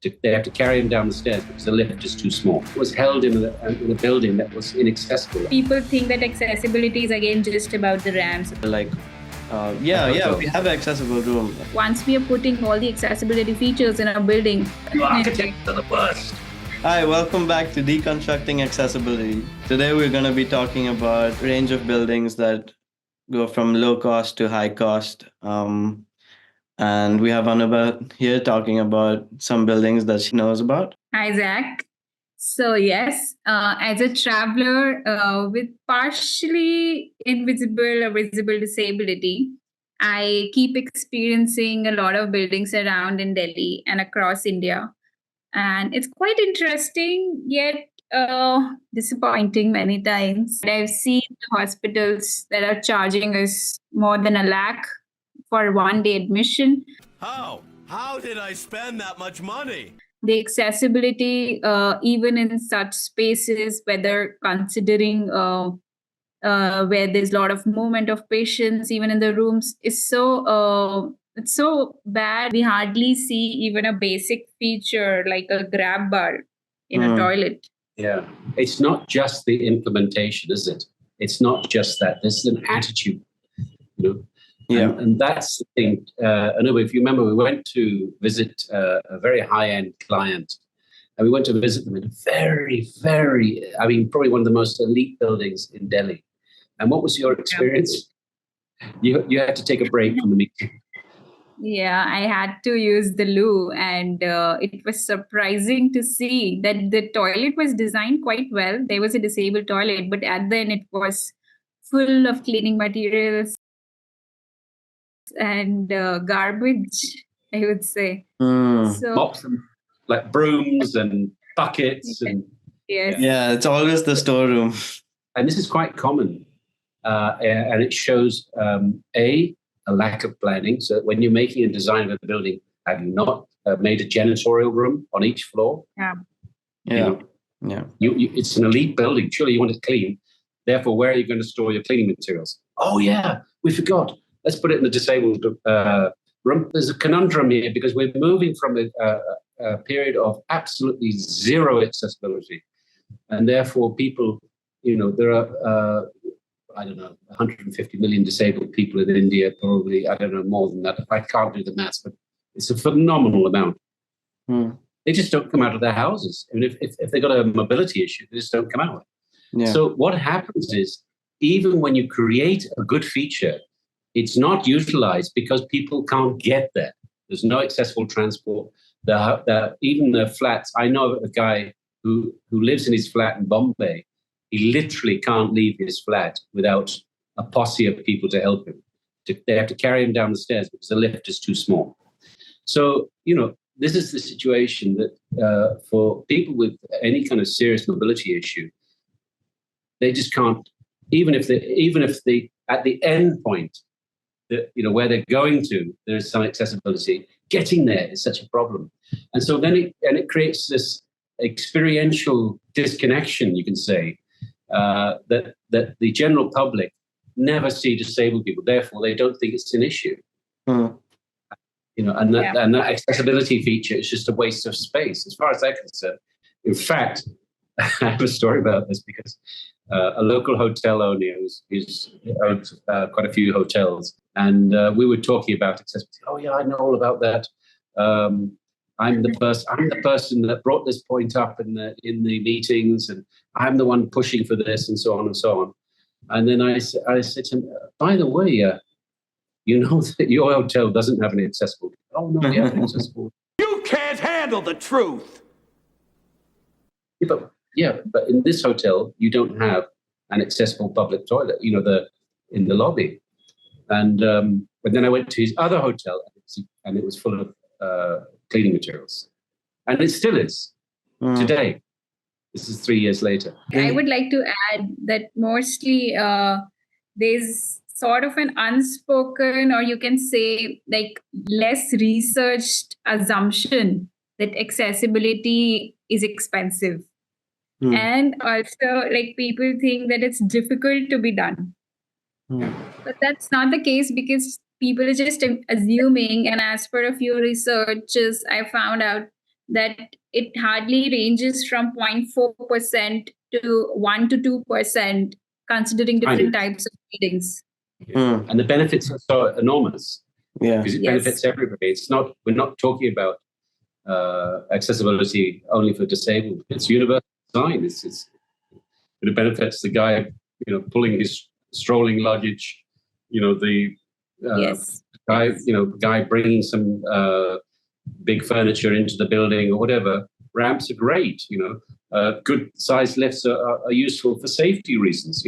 They have to carry him down the stairs because the lift is too small. It was held in a building that was inaccessible. People think that accessibility is again just about the ramps. We have an accessible room. Once we are putting all the accessibility features in our building, You architects are the worst. Hi, welcome back to Deconstructing Accessibility. Today we're going to be talking about a range of buildings that go from low cost to high cost. And we have Anubha here talking about some buildings that she knows about. Hi, Zach. So yes, as a traveler with partially invisible or visible disability, I keep experiencing a lot of buildings around in Delhi and across India. And it's quite interesting, yet disappointing many times. I've seen hospitals that are charging us more than 1 lakh for 1 day admission. How did I spend that much money? The accessibility, even in such spaces, whether considering where there's a lot of movement of patients, even in the rooms, is so it's so bad. We hardly see even a basic feature like a grab bar in a toilet. Yeah, it's not just the implementation, is it? It's not just that. There's an attitude, you know. Yeah, and that's the thing. Anubha, if you remember, we went to visit a very high-end client, and we went to visit them in a very, very, probably one of the most elite buildings in Delhi. And what was your experience? You had to take a break from the meeting. Yeah, I had to use the loo, and it was surprising to see that the toilet was designed quite well. There was a disabled toilet, but at the end it was full of cleaning materials and garbage, I would say. So Mops and like brooms and buckets and yes. Yeah, it's always the storeroom. And this is quite common, and it shows a lack of planning. So when you're making a design of a building, have you not made a janitorial room on each floor? Yeah. It's an elite building. Surely you want it clean. Therefore, where are you going to store your cleaning materials? Oh yeah, we forgot. Let's put it in the disabled room. There's a conundrum here because we're moving from a period of absolutely zero accessibility, and therefore people, there are 150 million disabled people in India, probably, I don't know, more than that. I can't do the maths, but it's a phenomenal amount. They just don't come out of their houses. I mean, if they've got a mobility issue, they just don't come out. Yeah. So what happens is, even when you create a good feature, it's not utilized because people can't get there. There's no accessible transport. Even the flats, I know a guy who lives in his flat in Bombay. He literally can't leave his flat without a posse of people to help him. They have to carry him down the stairs because the lift is too small. So, this is the situation that for people with any kind of serious mobility issue, they just can't, even if they at the end point, where they're going to, there's some accessibility. Getting there is such a problem. And so then it creates this experiential disconnection, you can say, that the general public never see disabled people. Therefore, they don't think it's an issue. And that accessibility feature is just a waste of space, as far as I'm concerned. In fact, I have a story about this because a local hotel owner who's owns quite a few hotels, and we were talking about accessibility. Oh yeah, I know all about that. I'm the person that brought this point up in the meetings, and I'm the one pushing for this, and so on and so on. And then I said to him, by the way, you know that your hotel doesn't have an accessible. Oh no, we have an accessible. You can't handle the truth. But in this hotel, you don't have an accessible public toilet. In the lobby. And but then I went to his other hotel, and it was full of cleaning materials, and it still is today. This is 3 years later. I would like to add that mostly there's sort of an unspoken, or you can say like less researched assumption that accessibility is expensive. And also like people think that it's difficult to be done. But that's not the case because people are just assuming, and as per a few researches, I found out that it hardly ranges from 0.4% to 1 to 2%, considering different types of buildings. And the benefits are so enormous Yeah. because it Yes. benefits everybody. We're not talking about accessibility only for disabled. It's universal design. It benefits the guy, pulling his strolling luggage, the Yes. guy bringing some big furniture into the building or whatever. Ramps are great. Good sized lifts are useful for safety reasons.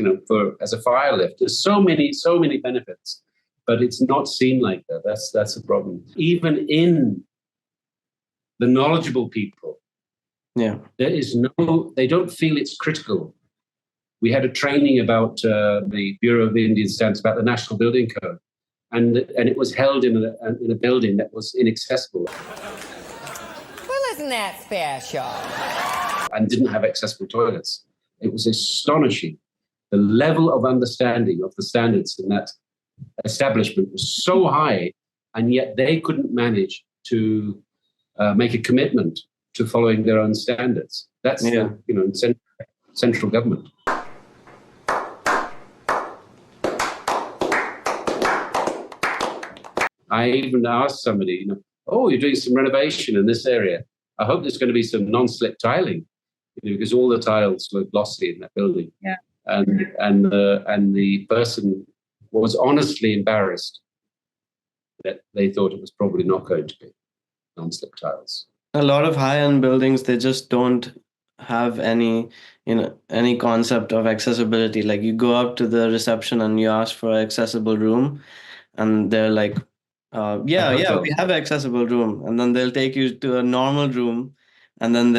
As a fire lift. There's so many benefits, but it's not seen like that. That's a problem. Even in the knowledgeable people, they don't feel it's critical. We had a training about the Bureau of Indian Standards about the National Building Code, and it was held in a building that was inaccessible. Well, isn't that special? And didn't have accessible toilets. It was astonishing. The level of understanding of the standards in that establishment was so high, and yet they couldn't manage to make a commitment to following their own standards. That's central government. I even asked somebody, you're doing some renovation in this area. I hope there's going to be some non-slip tiling, because all the tiles were glossy in that building. Yeah. And the person was honestly embarrassed that they thought it was probably not going to be non-slip tiles. A lot of high-end buildings, they just don't have any concept of accessibility. Like, you go up to the reception and you ask for an accessible room, and they're like, we have an accessible room. And then they'll take you to a normal room, and then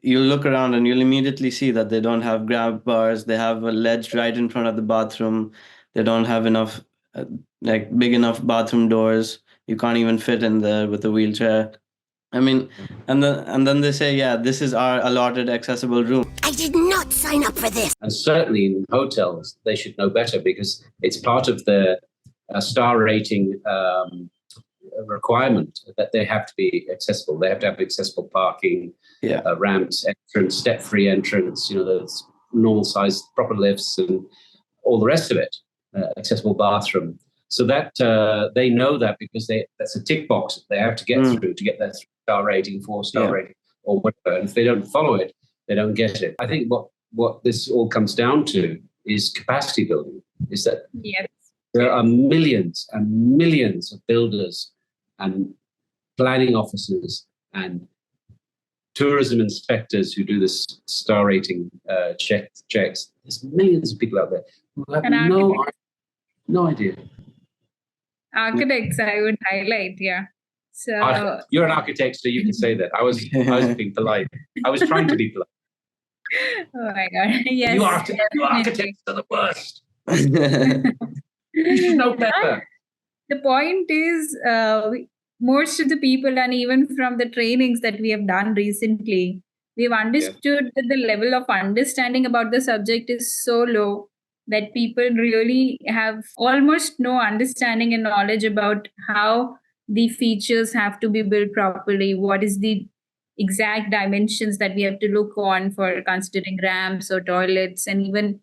you'll look around and you'll immediately see that they don't have grab bars. They have a ledge right in front of the bathroom. They don't have enough, big enough bathroom doors. You can't even fit in there with a wheelchair. I mean, and then they say, this is our allotted accessible room. I did not sign up for this. And certainly in hotels, they should know better, because it's part of the star rating requirement that they have to be accessible. They have to have accessible parking, ramps, entrance, step-free entrance, those normal-sized proper lifts and all the rest of it, accessible bathroom. So that they know that, because that's a tick box that they have to get through to get that 3-star rating, 4-star rating, or whatever. And if they don't follow it, they don't get it. I think what this all comes down to is capacity building, is that there are millions and millions of builders and planning officers and tourism inspectors who do this star rating checks. There's millions of people out there who have no idea. Architects, I would highlight, So you're an architect, so you can say that. I was being polite. I was trying to be polite. Oh my God! Yes, you architects are the worst. You should know better. The point is, most of the people, and even from the trainings that we have done recently, we've understood that the level of understanding about the subject is so low that people really have almost no understanding and knowledge about how the features have to be built properly, what is the exact dimensions that we have to look on for considering ramps or toilets. And even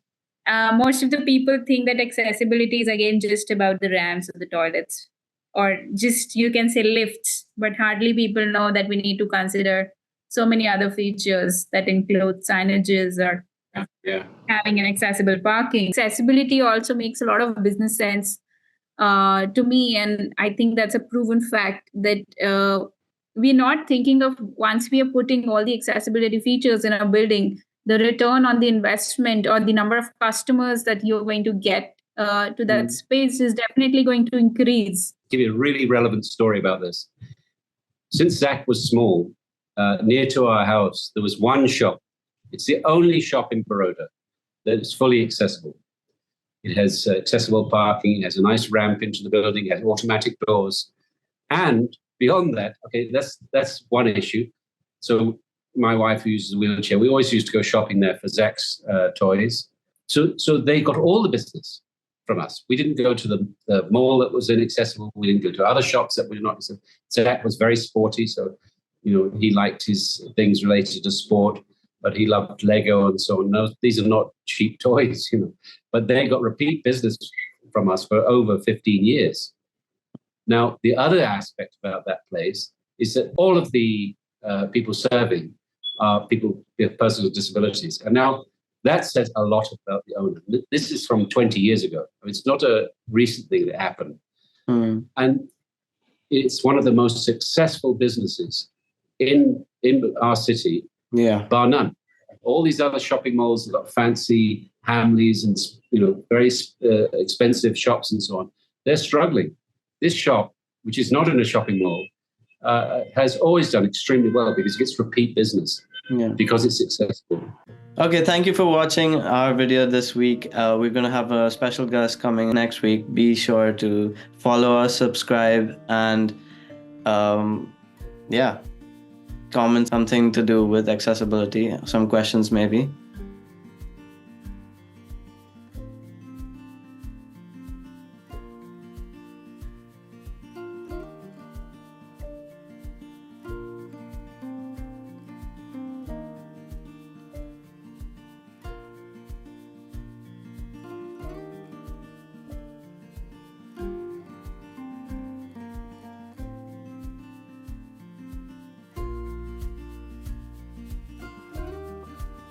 most of the people think that accessibility is again just about the ramps or the toilets, or just, you can say, lifts, but hardly people know that we need to consider so many other features that include signages or having an accessible parking. Accessibility also makes a lot of business sense to me, and I think that's a proven fact that we're not thinking of, once we are putting all the accessibility features in a building, the return on the investment or the number of customers that you're going to get to that space is definitely going to increase. I'll give you a really relevant story about this. Since Zach was small, near to our house, there was one shop. It's the only shop in Baroda that is fully accessible. It has accessible parking, it has a nice ramp into the building, it has automatic doors. And beyond that, that's one issue. So my wife uses a wheelchair. We always used to go shopping there for Zach's toys. So they got all the business from us. We didn't go to the mall that was inaccessible. We didn't go to other shops that were not accessible. Zach was very sporty, so he liked his things related to sport, but he loved Lego and so on. No, these are not cheap toys, but they got repeat business from us for over 15 years. Now, the other aspect about that place is that all of the people serving are people with personal disabilities. And now that says a lot about the owner. This is from 20 years ago. It's not a recent thing that happened. And it's one of the most successful businesses in our city, bar none. All these other shopping malls have got fancy Hamleys and very expensive shops and so on. They're struggling. This shop, which is not in a shopping mall, has always done extremely well because it gets repeat business because it's successful. Okay, thank you for watching our video this week. We're going to have a special guest coming next week. Be sure to follow us, subscribe, and comment something to do with accessibility, some questions maybe.